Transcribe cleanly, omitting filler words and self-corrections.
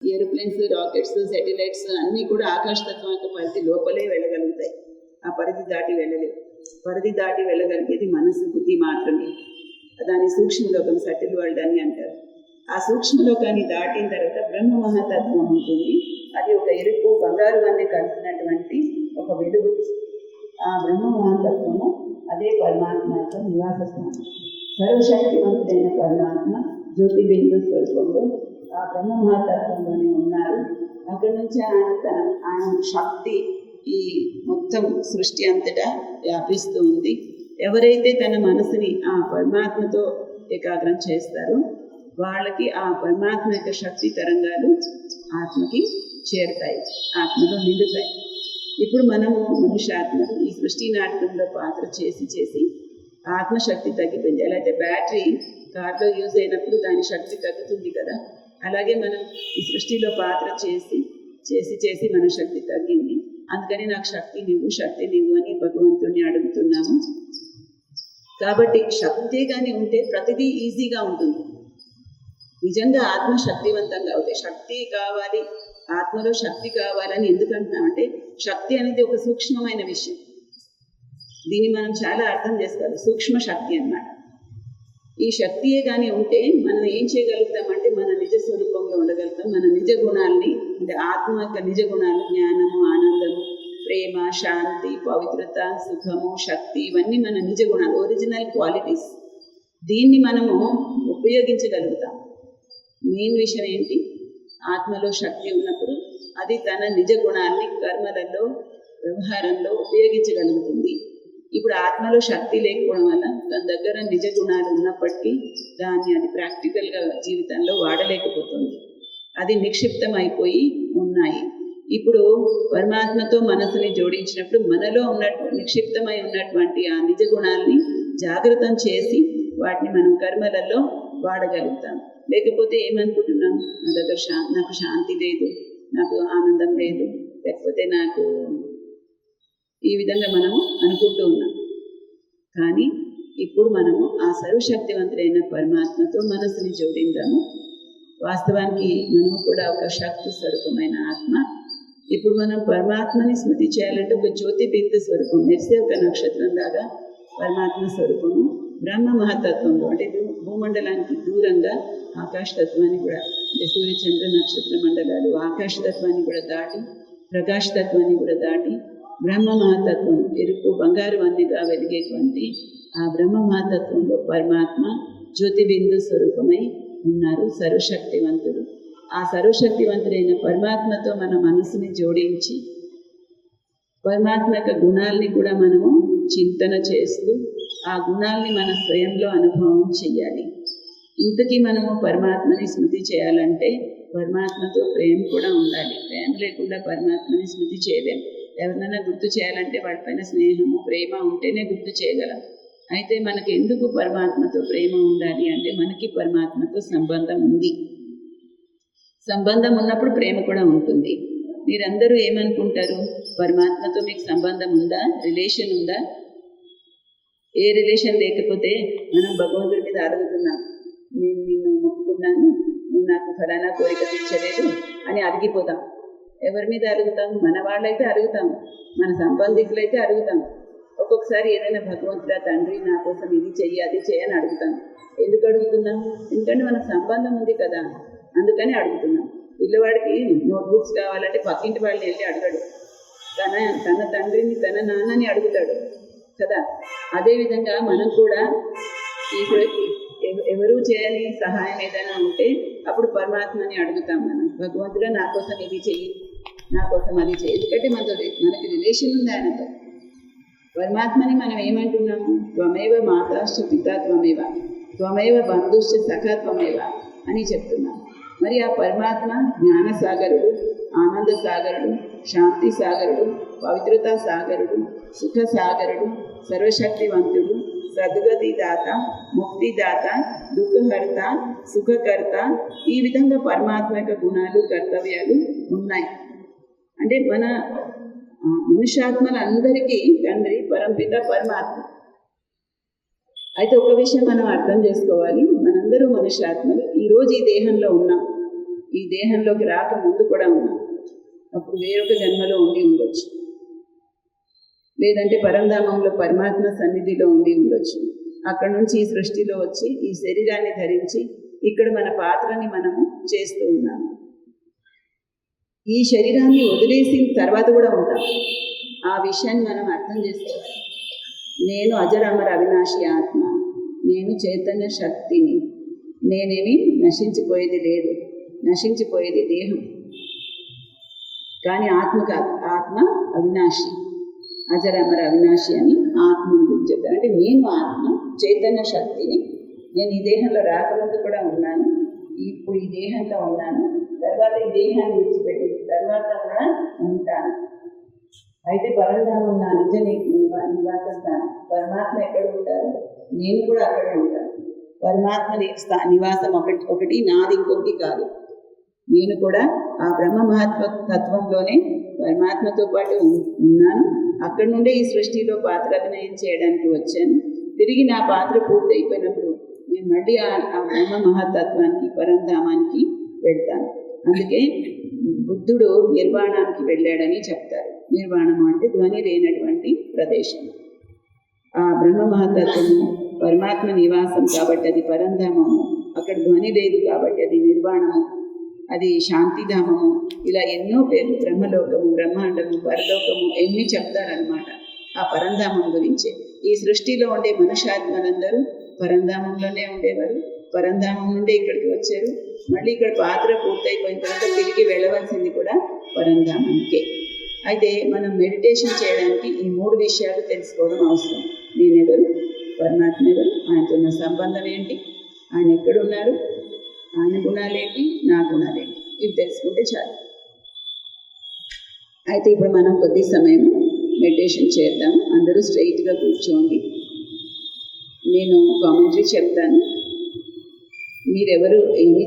Aeroplanes, rockets, satellites అన్నీ కూడా ఆకాశతత్వం యొక్క పరిధి లోపలే వెళ్ళగలుగుతాయి. ఆ పరిధి దాటి వెళ్ళలేవు. పరిధి దాటి వెళ్ళగలిగేది మనసు, బుద్ధి మాత్రమే. దాని సూక్ష్మలోకం, సటిల్ వరల్డ్ అని అంటారు. ఆ సూక్ష్మలోకాన్ని దాటిన తర్వాత బ్రహ్మ మహాతత్వం ఉంటుంది. అది ఒక ఎరుపు బంగారు అన్ని కలిసినటువంటి ఒక వెలుగు. ఆ బ్రహ్మ మహాతత్వము అదే పరమాత్మ యొక్క నివాస స్థానం. సర్వశక్తివంతుడైన పరమాత్మ జ్యోతిబిందు స్వరూపంలో ఆ బ్రహ్మ మహాతత్వంలోనే ఉన్నారు. అక్కడి నుంచి ఆయన శక్తి ఈ మొత్తం సృష్టి అంతటా వ్యాపిస్తూ ఉంది. ఎవరైతే తన మనసుని ఆ పరమాత్మతో ఏకాగ్రం చేస్తారో వాళ్ళకి ఆ పరమాత్మ యొక్క శక్తి తరంగాలు ఆత్మకి చేరుతాయి, ఆత్మలో నిండుతాయి. ఇప్పుడు మనము మనుష్యాత్మలు ఈ సృష్టి నాటకంలో పాత్ర చేసి ఆత్మశక్తి తగ్గిపోయింది. ఎలా అయితే బ్యాటరీ కార్లో యూజ్ అయినప్పుడు దాని శక్తి తగ్గుతుంది కదా, అలాగే మనం ఈ సృష్టిలో పాత్ర చేసి మన శక్తి తగ్గింది. అందుకని నాకు శక్తి నివ్వు అని భగవంతుడిని అడుగుతున్నాము. కాబట్టి శక్తి కానీ ఉంటే ప్రతిదీ ఈజీగా ఉంటుంది. నిజంగా ఆత్మ శక్తివంతంగా అవుతాయి. శక్తి కావాలి, ఆత్మలో శక్తి కావాలని ఎందుకంటున్నామంటే శక్తి అనేది ఒక సూక్ష్మమైన విషయం. దీన్ని మనం చాలా అర్థం చేసుకోవాలి. సూక్ష్మ శక్తి అన్నమాట. ఈ శక్తియే కానీ ఉంటే మనం ఏం చేయగలుగుతామంటే మన నిజ స్వరూపంలో ఉండగలుగుతాం. మన నిజ గుణాలని, అంటే ఆత్మ యొక్క నిజ గుణాలు, జ్ఞానము, ఆనందము, ప్రేమ, శాంతి, పవిత్రత, సుఖము, శక్తి, ఇవన్నీ మన నిజ గుణాలు, ఒరిజినల్ క్వాలిటీస్. దీన్ని మనము ఉపయోగించగలుగుతాం. మెయిన్ విషయం ఏంటి? ఆత్మలో శక్తి ఉన్నప్పుడు అది తన నిజ గుణాన్ని కర్మలలో, వ్యవహారంలో ఉపయోగించగలుగుతుంది. ఇప్పుడు ఆత్మలో శక్తి లేకపోవడం వల్ల తన దగ్గర నిజ గుణాలు ఉన్నప్పటికీ దాన్ని అది ప్రాక్టికల్గా జీవితంలో వాడలేకపోతుంది. అది నిక్షిప్తమైపోయి ఉన్నాయి. ఇప్పుడు పరమాత్మతో మనసుని జోడించినప్పుడు మనలో నిక్షిప్తమై ఉన్నటువంటి ఆ నిజ గుణాలని జాగృతం చేసి వాటిని మనం కర్మలలో వాడగలుగుతాం. లేకపోతే ఏమనుకుంటున్నాం, నా దగ్గర నాకు శాంతి లేదు, నాకు ఆనందం లేదు, లేకపోతే నాకు ఈ విధంగా మనము అనుకుంటూ ఉన్నాం. కానీ ఇప్పుడు మనము ఆ సర్వశక్తివంతుడైన పరమాత్మతో మనసుని జోడిందాము. వాస్తవానికి మనము కూడా ఒక శక్తి స్వరూపమైన ఆత్మ. ఇప్పుడు మనం పరమాత్మని స్మృతి చేయాలంటే ఒక జ్యోతి బిందు స్వరూపం, మెరిసే ఒక నక్షత్రం లాగా పరమాత్మ స్వరూపము బ్రహ్మ మహాతత్వంలో, అంటే భూమండలానికి దూరంగా ఆకాశతత్వాన్ని కూడా, అంటే సూర్యచంద్ర నక్షత్ర మండలాలు ఆకాశతత్వాన్ని కూడా దాటి, ప్రకాశతత్వాన్ని కూడా దాటి బ్రహ్మ మహాతత్వం, ఎరుపు బంగారు వన్నెగా వెలిగేటువంటి ఆ బ్రహ్మ మహాతత్వంలో పరమాత్మ జ్యోతిబిందు స్వరూపమై ఉన్నారు, సర్వశక్తివంతుడు. ఆ సర్వశక్తివంతుడైన పరమాత్మతో మన మనసుని జోడించి పరమాత్మ యొక్క గుణాలని కూడా మనము చింతన చేస్తూ ఆ గుణాలని మన స్వయంలో అనుభవం చెయ్యాలి. ఇంతకీ మనము పరమాత్మని స్మృతి చేయాలంటే పరమాత్మతో ప్రేమ కూడా ఉండాలి. ప్రేమ లేకుండా పరమాత్మని స్మృతి చేయలేం. ఎవరినైనా గుర్తు చేయాలంటే వాడిపైన స్నేహము, ప్రేమ ఉంటేనే గుర్తు చేయగలం. అయితే మనకి ఎందుకు పరమాత్మతో ప్రేమ ఉండాలి అంటే మనకి పరమాత్మతో సంబంధం ఉంది. సంబంధం ఉన్నప్పుడు ప్రేమ కూడా ఉంటుంది. మీరందరూ ఏమనుకుంటారు, పరమాత్మతో మీకు సంబంధం ఉందా, రిలేషన్ ఉందా? ఏ రిలేషన్ లేకపోతే మనం భగవంతుడి మీద అడుగుతున్నాం, నేను నిన్ను మొక్కుకున్నాను, నువ్వు నాకు ఫలానా కోరిక తీర్చలేదు అని అడిగిపోతాం. ఎవరి మీద అడుగుతాం? మన వాళ్ళైతే అడుగుతాం, మన సంబంధికులైతే అడుగుతాం. ఒక్కొక్కసారి ఏదైనా భగవంతుడా తండ్రి నా కోసం ఇది చెయ్యి అది చెయ్యని అడుగుతాం. ఎందుకు అడుగుతున్నాం? ఎందుకంటే మనకు సంబంధం ఉంది కదా, అందుకని అడుగుతున్నాం. పిల్లవాడికి నోట్బుక్స్ కావాలంటే పక్కింటి వాళ్ళని వెళ్ళి అడగడు, తన తండ్రిని, తన నాన్నని అడుగుతాడు కదా. అదేవిధంగా మనం కూడా ఎవరు చేయని సహాయం ఏదైనా ఉంటే అప్పుడు పరమాత్మని అడుగుతాం. మనం భగవంతుడా నా కోసం ఇది చెయ్యి, నా కోసం అది చెయ్యి. ఎందుకంటే మనకి రిలేషన్ ఉంది ఆయనతో. పరమాత్మని మనం ఏమంటున్నాము? త్వమేవ మాతాశ్చ పితా త్వమేవ, త్వమేవ బంధుశ్చ సఖా త్వమేవ అని చెప్తున్నాం. మరి ఆ పరమాత్మ జ్ఞానసాగరుడు, ఆనంద సాగరుడు, శాంతి సాగరుడు, పవిత్రతా సాగరుడు, సుఖ సాగరుడు, సర్వశక్తివంతుడు, సద్గతిదాత, ముక్తిదాత, దుఃఖహర్త, సుఖకర్త. ఈ విధంగా పరమాత్మ యొక్క గుణాలు, కర్తవ్యాలు ఉన్నాయి. అంటే మన మనుష్యాత్మలందరికీ తండ్రి పరంపిత పరమాత్మ. అయితే ఒక విషయం మనం అర్థం చేసుకోవాలి, మనందరూ మనుష్యాత్మలు. ఈరోజు ఈ దేహంలో ఉన్నాం. ఈ దేహంలోకి రాక ముందు కూడా ఉన్నాం. అప్పుడు వేరొక జన్మలో ఉండి ఉండొచ్చు, లేదంటే పరంధామంలో పరమాత్మ సన్నిధిలో ఉండి ఉండొచ్చు. అక్కడ నుంచి ఈ సృష్టిలో వచ్చి ఈ శరీరాన్ని ధరించి ఇక్కడ మన పాత్రని మనము చేస్తూ ఉన్నాము. ఈ శరీరాన్ని వదిలేసిన తర్వాత కూడా ఉంటాం. ఆ విషయాన్ని మనం అర్థం చేసుకోవాలి. నేను అజరామర అవినాశి ఆత్మ, నేను చైతన్య శక్తిని, నేనేమి నశించిపోయేది లేదు, నశించిపోయేది దేహం కానీ ఆత్మ కాదు. ఆత్మ అవినాశి, అజరామర అవినాశి అని ఆత్మను గురించి చెప్తాను. అంటే నేను ఆత్మ చైతన్య శక్తిని, నేను ఈ దేహంలో రాకముందు కూడా ఉన్నాను, ఇప్పుడు ఈ దేహంలో ఉన్నాను, తర్వాత ఈ దేహాన్ని విడిచిపెట్టిన తర్వాత కూడా ఉంటాను. అయితే పరంధామం నా నిజ నివాస స్థానం. పరమాత్మ ఎక్కడ ఉంటారు, నేను కూడా అక్కడే ఉంటాను. పరమాత్మ నివాసం ఒకటి నాది ఇంకొకటి కాదు. నేను కూడా ఆ బ్రహ్మ మహత్వ తత్వంలోనే పరమాత్మతో పాటు ఉన్నాను. అక్కడి నుండే ఈ సృష్టిలో పాత్ర అభినయం చేయడానికి వచ్చాను. తిరిగి నా పాత్ర పూర్తి అయిపోయినప్పుడు నేను మళ్ళీ ఆ బ్రహ్మ మహత్తత్వానికి పరంధామానికి వెళ్తాను. అందుకే బుద్ధుడు నిర్వాణానికి వెళ్ళాడని చెప్తారు. నిర్వాణం అంటే ధ్వని లేనటువంటి ప్రదేశం. ఆ బ్రహ్మ మహత్తత్వము పరమాత్మ నివాసం కాబట్టి అది పరంధామము, అక్కడ ధ్వని లేదు కాబట్టి అది నిర్వాణము, అది శాంతిధామము. ఇలా ఎన్నో పేర్లు, బ్రహ్మలోకము, బ్రహ్మాండము, పరలోకము ఎన్ని చెప్తారనమాట ఆ పరంధామం గురించి. ఈ సృష్టిలో ఉండే మనుష్యాత్మలందరూ పరంధామంలోనే ఉండేవారు. పరంధామం నుండి ఇక్కడికి వచ్చారు. మళ్ళీ ఇక్కడ పాత్ర పూర్తయిపోయిన తర్వాత తిరిగి వెళ్ళవలసింది కూడా పరంధామానికే. అయితే మనం మెడిటేషన్ చేయడానికి ఈ 3 విషయాలు తెలుసుకోవడం అవసరం. నేనెవరు, పరమాత్మ ఎవరు, ఆయనతో ఉన్న సంబంధం ఏంటి, ఆయన ఎక్కడున్నారు, ఆయన గుణాలేంటి, నా గుణాలేంటి, ఇవి తెలుసుకుంటే చాలు. అయితే ఇప్పుడు మనం కొద్ది సమయం మెడిటేషన్ చేద్దాం. అందరూ స్ట్రైట్గా కూర్చోండి. నేను కామెంటరీ చెప్తాను, మీరెవరు ఏమి